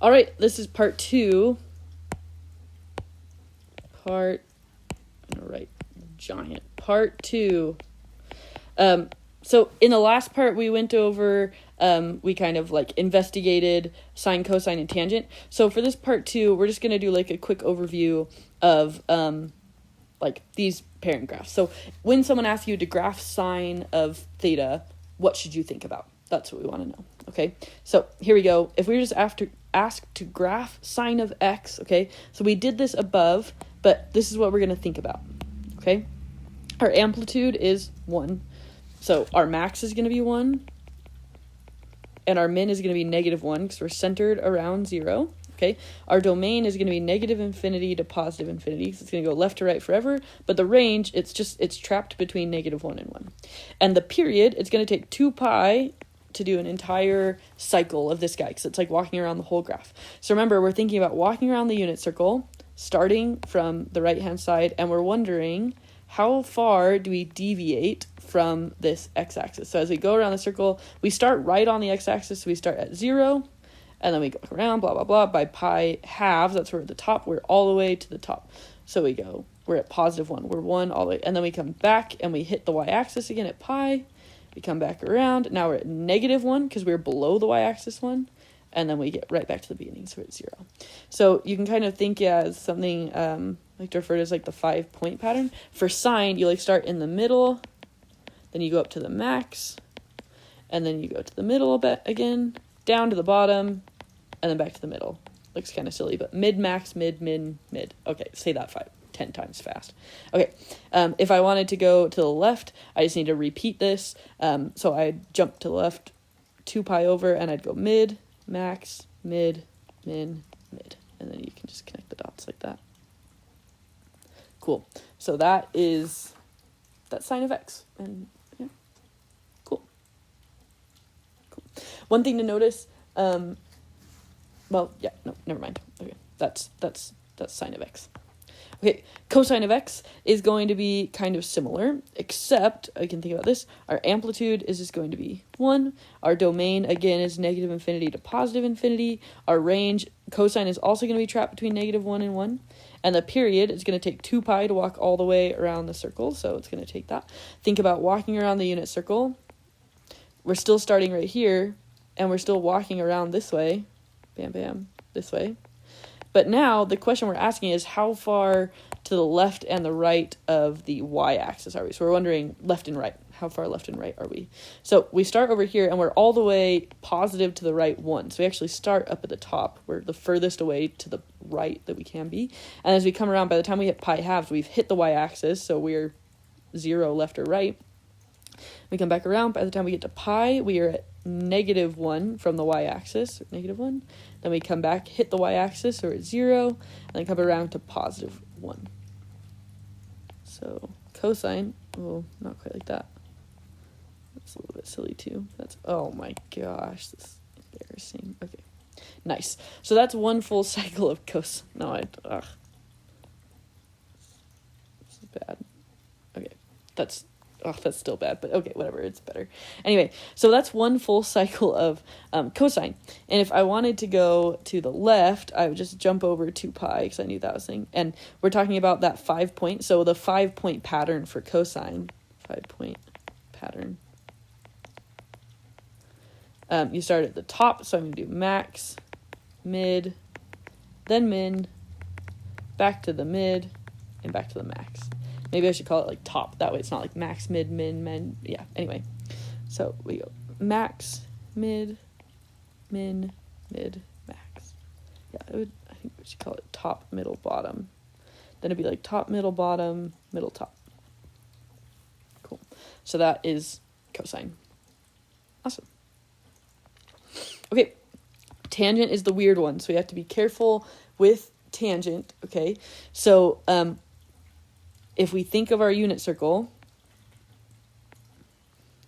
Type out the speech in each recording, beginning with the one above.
All right, this is part 2. Part 2. So in the last part, we went over, we kind of like investigated sine, cosine, and tangent. So for this part 2, we're just going to do like a quick overview of like these parent graphs. So when someone asks you to graph sine of theta, what should you think about? That's what we want to know. Okay, so here we go. If we were just asked to graph sine of x, okay, so we did this above, but this is what we're going to think about. Okay, our amplitude is 1. So our max is going to be 1, and our min is going to be -1 because we're centered around 0. Okay, our domain is going to be -infinity to positive infinity. So it's going to go left to right forever, but the range, it's trapped between -1 and 1. And the period, it's going to take 2 pi to do an entire cycle of this guy, because it's like walking around the whole graph. So remember, we're thinking about walking around the unit circle, starting from the right-hand side, and we're wondering how far do we deviate from this x-axis. So as we go around the circle, we start right on the x-axis, so we start at 0, and then we go around, blah, blah, blah, by pi halves, that's where we're at the top, we're all the way to the top. So we're at +1, we're 1 all the way, and then we come back, and we hit the y-axis again at pi, we come back around, now we're at -1, because we're below the y-axis 1, and then we get right back to the beginning, so we're at 0. So you can kind of think as something, like to refer to as like the 5-point pattern. For sine, you like start in the middle, then you go up to the max, and then you go to the middle a bit again, down to the bottom, and then back to the middle. Looks kind of silly, but mid, max, mid, min, mid. Okay, say that 10 times fast. Okay, if I wanted to go to the left, I just need to repeat this. So I'd jump to the left 2 pi over, and I'd go mid, max, mid, min, mid. And then you can just connect the dots like that. Cool. So that's sine of x. And yeah, cool. One thing to notice, well, yeah, no, never mind. Okay, that's sine of x. Okay, cosine of x is going to be kind of similar, except I can think about this. Our amplitude is just going to be 1. Our domain, again, is -infinity to positive infinity. Our range, cosine is also going to be trapped between -1 and 1. And the period is going to take 2 pi to walk all the way around the circle, so it's going to take that. Think about walking around the unit circle. We're still starting right here, and we're still walking around this way. Bam, bam, this way. But now the question we're asking is how far to the left and the right of the y-axis are we? So we're wondering left and right. How far left and right are we? So we start over here, and we're all the way positive to the right 1. So we actually start up at the top. We're the furthest away to the right that we can be. And as we come around, by the time we hit pi halves, we've hit the y-axis, so we're 0 left or right. We come back around. By the time we get to pi, we are at -1 from the y-axis, -1. Then we come back, hit the y-axis, so we're at 0, and then come around to +1. So cosine, well, not quite like that. That's a little bit silly too. Oh my gosh, this is embarrassing. Okay, nice. So that's one full cycle of cosine. No, this is bad. Okay, that's still bad, but okay, whatever, it's better. Anyway, so that's one full cycle of cosine. And if I wanted to go to the left, I would just jump over 2 pi, because I knew that was thing. And we're talking about that 5-point. So the 5-point pattern for cosine, 5-point pattern. You start at the top, so I'm going to do max, mid, then min, back to the mid, and back to the max. Maybe I should call it like top. That way it's not like max, mid, min. Yeah, anyway. So we go max, mid, min, mid, max. Yeah, I think we should call it top, middle, bottom. Then it'd be like top, middle, bottom, middle, top. Cool. So that is cosine. Awesome. Okay, tangent is the weird one, so we have to be careful with tangent, okay? So, if we think of our unit circle,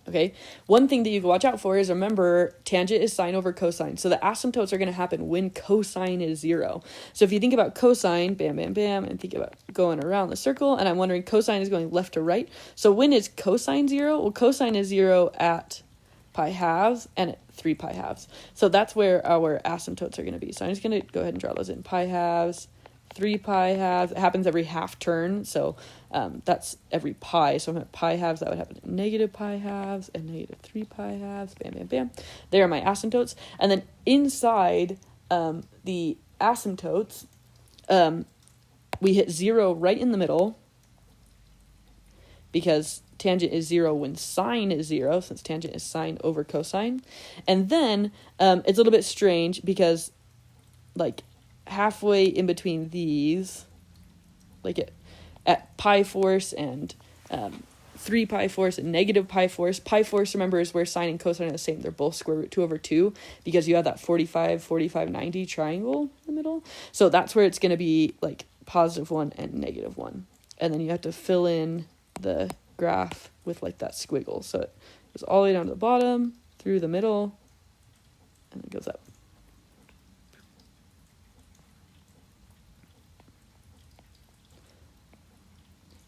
okay, one thing that you can watch out for is, remember, tangent is sine over cosine. So the asymptotes are going to happen when cosine is 0. So if you think about cosine, bam, bam, bam, and think about going around the circle, and I'm wondering cosine is going left to right. So when is cosine 0? Well, cosine is 0 at pi halves, and at 3 pi halves. So that's where our asymptotes are going to be. So I'm just going to go ahead and draw those in. Pi halves, 3 pi halves. It happens every half turn, so that's every pi. So I'm at pi halves, that would happen at negative pi halves and negative 3 pi halves. Bam, bam, bam. There are my asymptotes. And then inside the asymptotes, we hit 0 right in the middle, because tangent is 0 when sine is 0, since tangent is sine over cosine. And then it's a little bit strange because like halfway in between these, like at pi force and 3 pi force and negative pi force. Pi force, remember, is where sine and cosine are the same. They're both square root 2 over 2 because you have that 45, 45, 90 triangle in the middle. So that's where it's going to be like positive 1 and negative 1. And then you have to fill in the graph with like that squiggle. So it goes all the way down to the bottom, through the middle, and it goes up.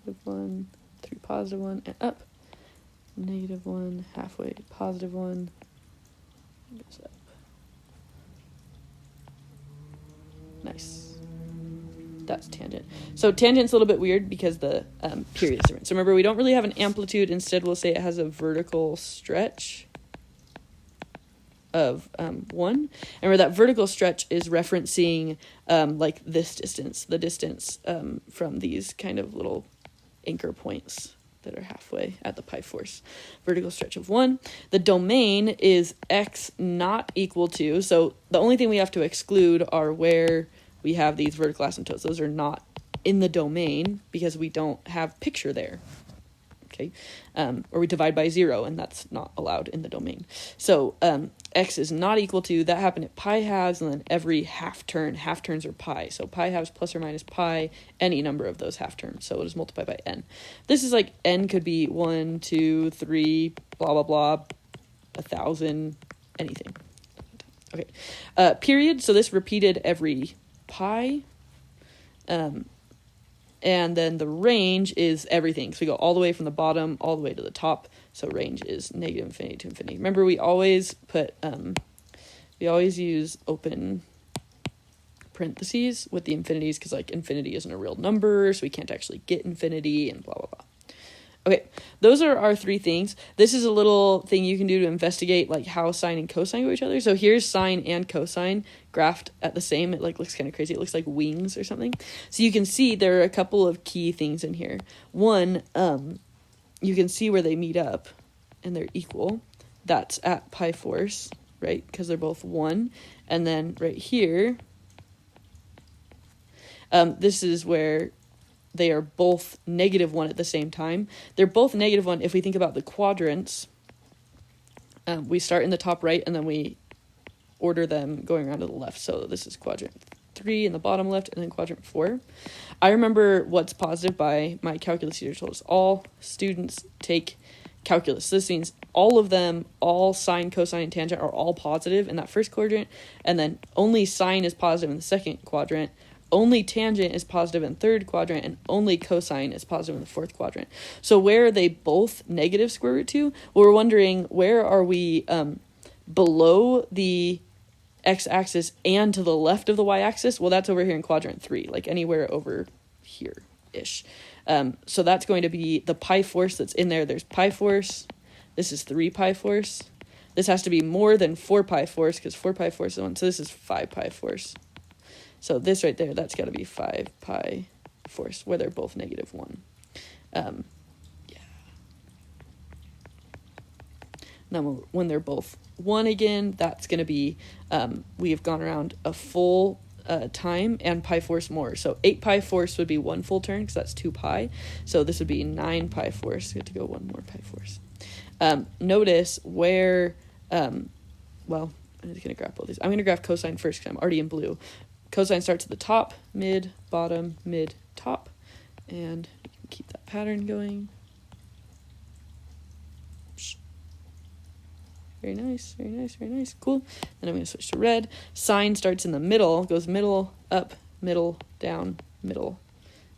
Negative 1, 3 positive 1, and up. Negative 1, halfway, positive 1, goes up. Nice. That's tangent. So tangent's a little bit weird because the period is different. So remember, we don't really have an amplitude. Instead, we'll say it has a vertical stretch of 1. And remember, that vertical stretch is referencing like this distance, the distance from these kind of little anchor points that are halfway at the pi force. Vertical stretch of 1. The domain is x not equal to, so the only thing we have to exclude are where we have these vertical asymptotes. Those are not in the domain because we don't have picture there. Okay, or we divide by 0, and that's not allowed in the domain. So x is not equal to, that happened at pi halves, and then every half turns are pi. So pi halves plus or minus pi, any number of those half turns. So it is multiplied by n. This is like n could be 1, 2, 3, blah, blah, blah, 1,000, anything. Okay, period. So this repeated every pi. And then the range is everything. So we go all the way from the bottom all the way to the top. So range is negative infinity to infinity. Remember, we always put, we always use open parentheses with the infinities because like infinity isn't a real number, so we can't actually get infinity and blah, blah, blah. Okay, those are our 3 things. This is a little thing you can do to investigate like how sine and cosine go each other. So here's sine and cosine graphed at the same. It like looks kind of crazy. It looks like wings or something. So you can see there are a couple of key things in here. One, you can see where they meet up and they're equal. That's at pi force, right? Because they're both 1. And then right here, this is where they are both negative 1 at the same time. They're both negative 1 if we think about the quadrants. We start in the top right and then we order them going around to the left. So this is quadrant 3 in the bottom left and then quadrant 4. I remember what's positive by my calculus teacher told us all students take calculus. So this means all of them, all sine, cosine, and tangent are all positive in that first quadrant, and then only sine is positive in the second quadrant. Only tangent is positive in third quadrant, and only cosine is positive in the fourth quadrant. So where are they both negative square root 2? Well, we're wondering, where are we below the x-axis and to the left of the y-axis? Well, that's over here in quadrant 3, like anywhere over here-ish. So that's going to be the pi force that's in there. There's pi force. This is 3 pi force. This has to be more than 4 pi force, because 4 pi force is 1. So this is 5 pi force. So this right there, that's got to be 5 pi force, where they're both negative 1. Yeah. Now, when they're both 1 again, that's going to be, we have gone around a full time and pi force more. So 8 pi force would be 1 full turn, because that's 2 pi. So this would be 9 pi force. We have to go 1 more pi force. Notice where, well, I'm just going to graph both these. I'm going to graph cosine first, because I'm already in blue. Cosine starts at the top, mid, bottom, mid, top, and you can keep that pattern going. Very nice, very nice, very nice. Cool. Then I'm going to switch to red. Sine starts in the middle, goes middle, up, middle, down, middle,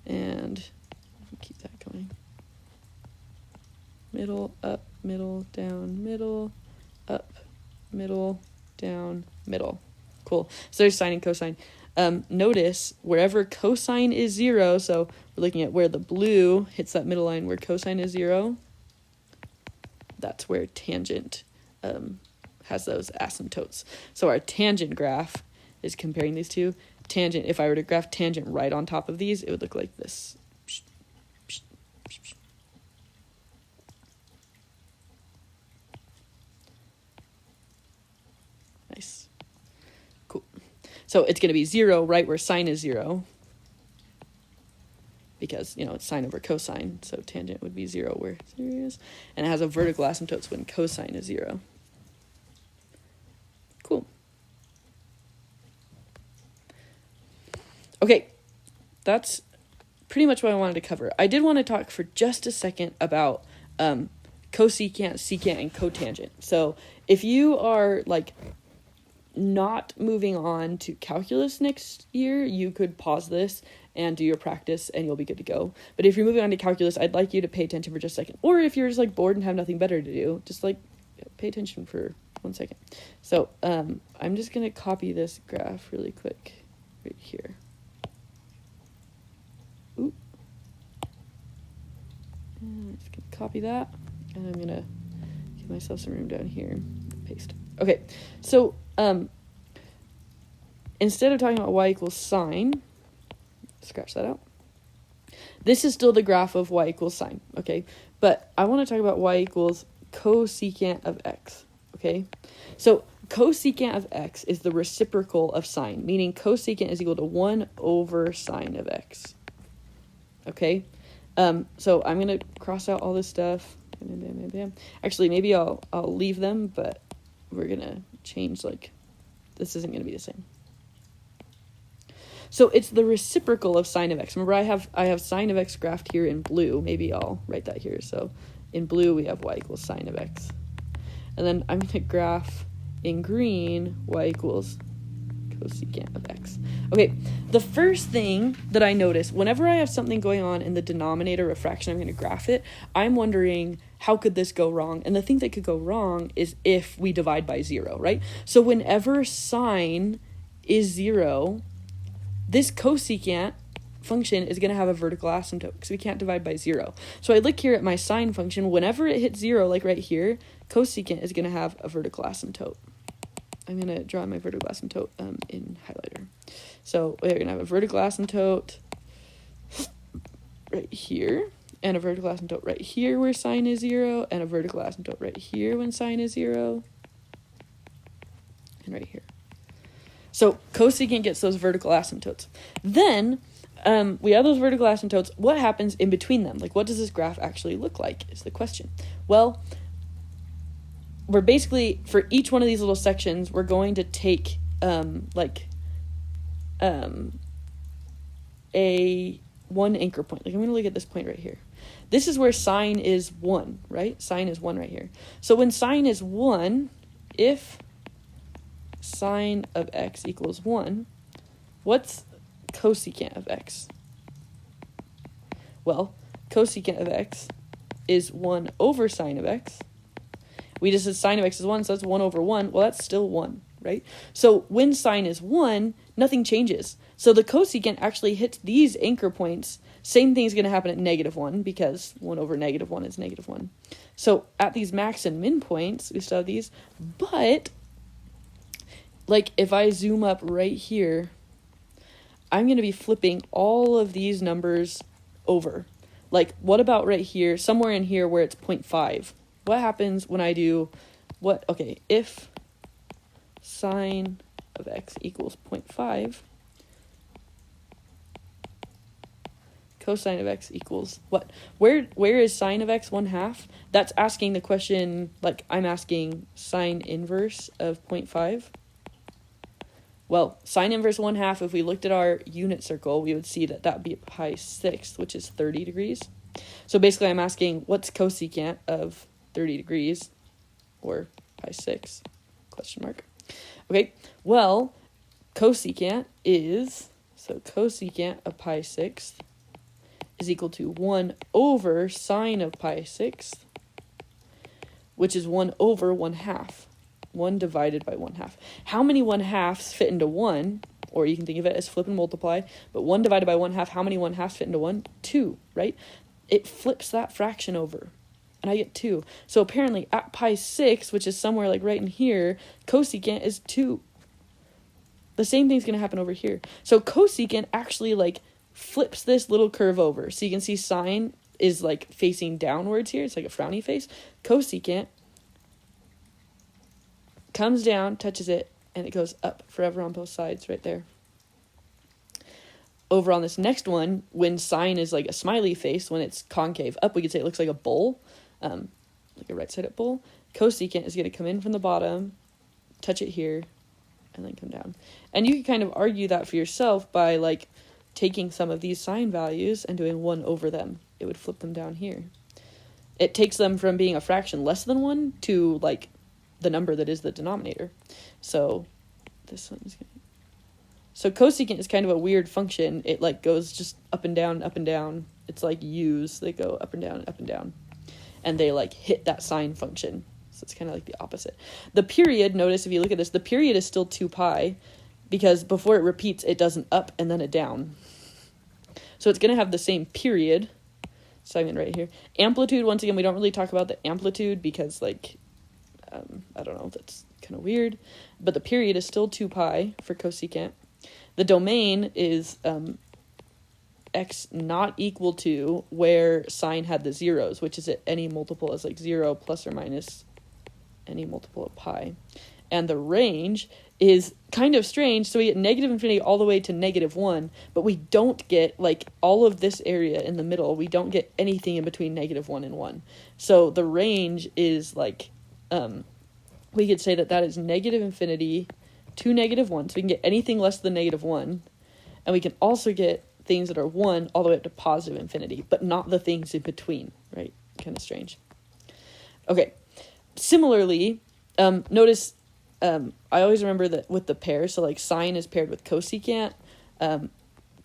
and keep that going. Middle, up, middle, down, middle, up, middle, down, middle. Cool. So there's sine and cosine. Notice wherever cosine is 0, so we're looking at where the blue hits that middle line where cosine is 0, that's where tangent has those asymptotes. So our tangent graph is comparing these two. Tangent, if I were to graph tangent right on top of these, it would look like this. Nice. Cool. So it's going to be 0 right where sine is 0. Because, it's sine over cosine. So tangent would be 0 where 0 is. And it has a vertical asymptote when cosine is 0. Cool. Okay. That's pretty much what I wanted to cover. I did want to talk for just a second about cosecant, secant, and cotangent. So if you are not moving on to calculus next year, you could pause this and do your practice and you'll be good to go. But if you're moving on to calculus, I'd like you to pay attention for just a second. Or if you're just bored and have nothing better to do, just pay attention for 1 second. So I'm just going to copy this graph really quick right here. Ooh. I'm just going to copy that, and I'm going to give myself some room down here. Paste. Okay, so instead of talking about y equals sine, scratch that out. This is still the graph of y equals sine, okay? But I want to talk about y equals cosecant of x, okay? So cosecant of x is the reciprocal of sine, meaning cosecant is equal to 1 over sine of x, okay? So I'm going to cross out all this stuff. Bam, bam, bam, bam. Actually, maybe I'll leave them, but we're going to change, this isn't going to be the same. So it's the reciprocal of sine of x. Remember, I have sine of x graphed here in blue. Maybe I'll write that here. So in blue, we have y equals sine of x. And then I'm going to graph in green y equals cosecant of x. Okay, the first thing that I notice, whenever I have something going on in the denominator of fraction, I'm going to graph it, I'm wondering, how could this go wrong? And the thing that could go wrong is if we divide by 0, right? So whenever sine is 0, this cosecant function is going to have a vertical asymptote because we can't divide by 0. So I look here at my sine function. Whenever it hits 0, like right here, cosecant is going to have a vertical asymptote. I'm going to draw my vertical asymptote in highlighter. So we're going to have a vertical asymptote right here, and a vertical asymptote right here where sine is 0, and a vertical asymptote right here when sine is 0, and right here. So cosecant gets those vertical asymptotes. Then we have those vertical asymptotes. What happens in between them? What does this graph actually look like is the question. Well, we're basically, for each one of these little sections, we're going to take a one anchor point. I'm going to look at this point right here. This is where sine is 1, right? Sine is 1 right here. So when sine is 1, if sine of x equals 1, what's cosecant of x? Well, cosecant of x is 1 over sine of x. We just said sine of x is 1, so that's 1 over 1. Well, that's still 1, right? So when sine is 1, nothing changes. So the cosecant actually hits these anchor points. Same thing is going to happen at -1 because 1 over -1 is -1. So at these max and min points, we still have these. But, if I zoom up right here, I'm going to be flipping all of these numbers over. What about right here, somewhere in here where it's 0.5? What happens when I do if sine of x equals 0.5, cosine of x equals what? Where is sine of x 1/2? That's asking the question, I'm asking sine inverse of 0.5. Well, sine inverse 1/2, if we looked at our unit circle, we would see that that would be pi 6th, which is 30 degrees. So basically I'm asking, what's cosecant of 30 degrees, or pi 6, question mark. Okay, well, cosecant of pi 6th is equal to 1 over sine of pi 6th, which is 1 over 1/2. 1 divided by 1/2. How many 1/2s fit into 1? Or you can think of it as flip and multiply. But 1 divided by 1/2, how many 1/2s fit into 1? 2, right? It flips that fraction over. And I get 2. So apparently at pi 6, which is somewhere like right in here, cosecant is 2. The same thing's going to happen over here. So cosecant actually like flips this little curve over. So you can see sine is like facing downwards here. It's like a frowny face. Cosecant comes down, touches it, and it goes up forever on both sides right there. Over on this next one, when sine is like a smiley face, when it's concave up, we could say it looks like a bowl, like a right-sided bowl. Cosecant is going to come in from the bottom, touch it here, and then come down. And you can kind of argue that for yourself by like taking some of these sine values and doing 1 over them. It would flip them down here. It takes them from being a fraction less than 1 to like the number that is the denominator. So this one is going to... So cosecant is kind of a weird function. It like goes just up and down, up and down. It's like U's. They go up and down, up and down. And they like hit that sine function. So it's kind of like the opposite. The period, notice if you look at this, the period is still 2 pi because before it repeats, it does an up and then a down. So it's going to have the same period. So I'm in right here. Amplitude, once again, we don't really talk about the amplitude because like, I don't know, that's kind of weird. But the period is still 2 pi for cosecant. The domain is x not equal to where sine had the zeros, which is at any multiple as like 0 plus or minus any multiple of pi. And the range is kind of strange. So we get negative infinity all the way to -1, but we don't get like all of this area in the middle. We don't get anything in between -1 and 1. So the range is like, we could say that is negative infinity to -1. So we can get anything less than -1. And we can also get things that are 1 all the way up to positive infinity, but not the things in between, right? Kind of strange. Okay. Similarly, notice I always remember that with the pair, so like sine is paired with cosecant,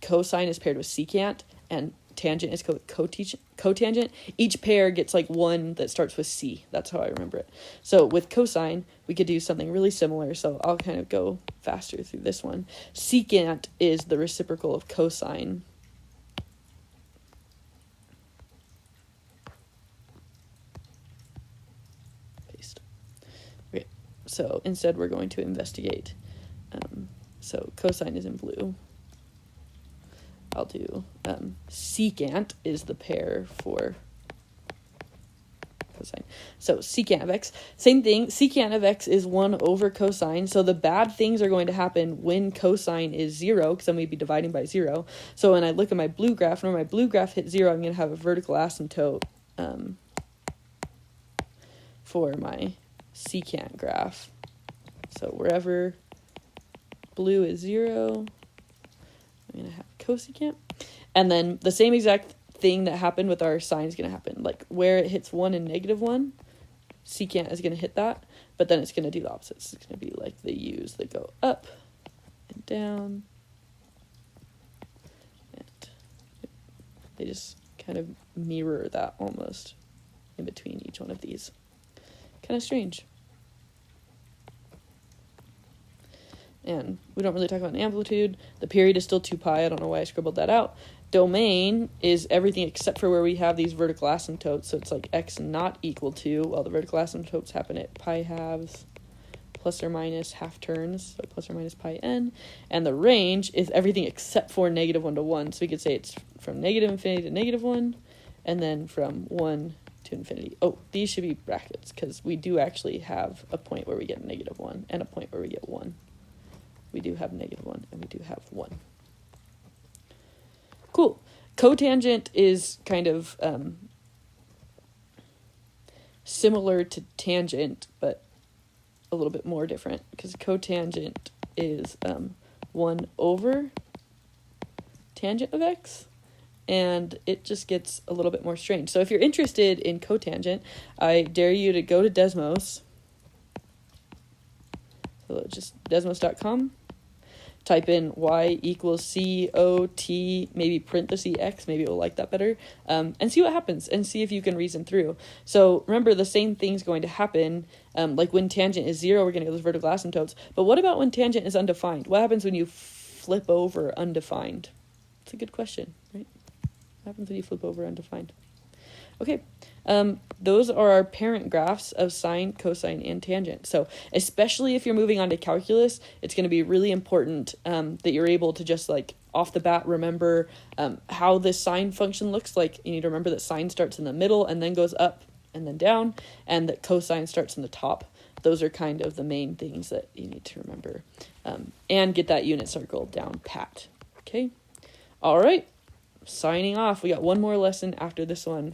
cosine is paired with secant, and tangent is cotangent. Each pair gets like one that starts with C. That's how I remember it. So with cosine, we could do something really similar. So I'll kind of go faster through this one. Secant is the reciprocal of cosine. Paste. Okay. So instead we're going to investigate. So cosine is in blue. I'll do secant is the pair for cosine. So secant of x, same thing. Secant of x is 1 over cosine. So the bad things are going to happen when cosine is 0, because I'm going to be dividing by 0. So when I look at my blue graph, when my blue graph hits 0, I'm going to have a vertical asymptote for my secant graph. So wherever blue is 0, I'm going to have cosecant. And then the same exact thing that happened with our sine is going to happen. Like where it hits 1 and -1, secant is going to hit that. But then it's going to do the opposite. It's going to be like the U's that go up and down. And they just kind of mirror that almost in between each one of these. Kind of strange. And we don't really talk about an amplitude. The period is still 2 pi. I don't know why I scribbled that out. Domain is everything except for where we have these vertical asymptotes. So it's like x not equal to, well, the vertical asymptotes happen at pi halves plus or minus half turns, so plus or minus pi n. And the range is everything except for -1 to 1. So we could say it's from negative infinity to -1, and then from 1 to infinity. Oh, these should be brackets, because we do actually have a point where we get -1 and a point where we get 1. We do have -1 and we do have 1. Cool. Cotangent is kind of similar to tangent, but a little bit more different, because cotangent is 1 over tangent of x, and it just gets a little bit more strange. So if you're interested in cotangent, I dare you to go to Desmos, so just desmos.com, type in y equals COT, maybe print the CX, maybe it will like that better, and see what happens, and see if you can reason through. So remember, the same thing's going to happen, like when tangent is 0, we're going to get those vertical asymptotes. But what about when tangent is undefined? What happens when you flip over undefined? It's a good question, right? What happens when you flip over undefined? Okay, those are our parent graphs of sine, cosine, and tangent. So especially if you're moving on to calculus, it's going to be really important that you're able to just like off the bat remember how this sine function looks like. You need to remember that sine starts in the middle and then goes up and then down, and that cosine starts in the top. Those are kind of the main things that you need to remember, and get that unit circle down pat. Okay, all right, signing off. We got one more lesson after this one.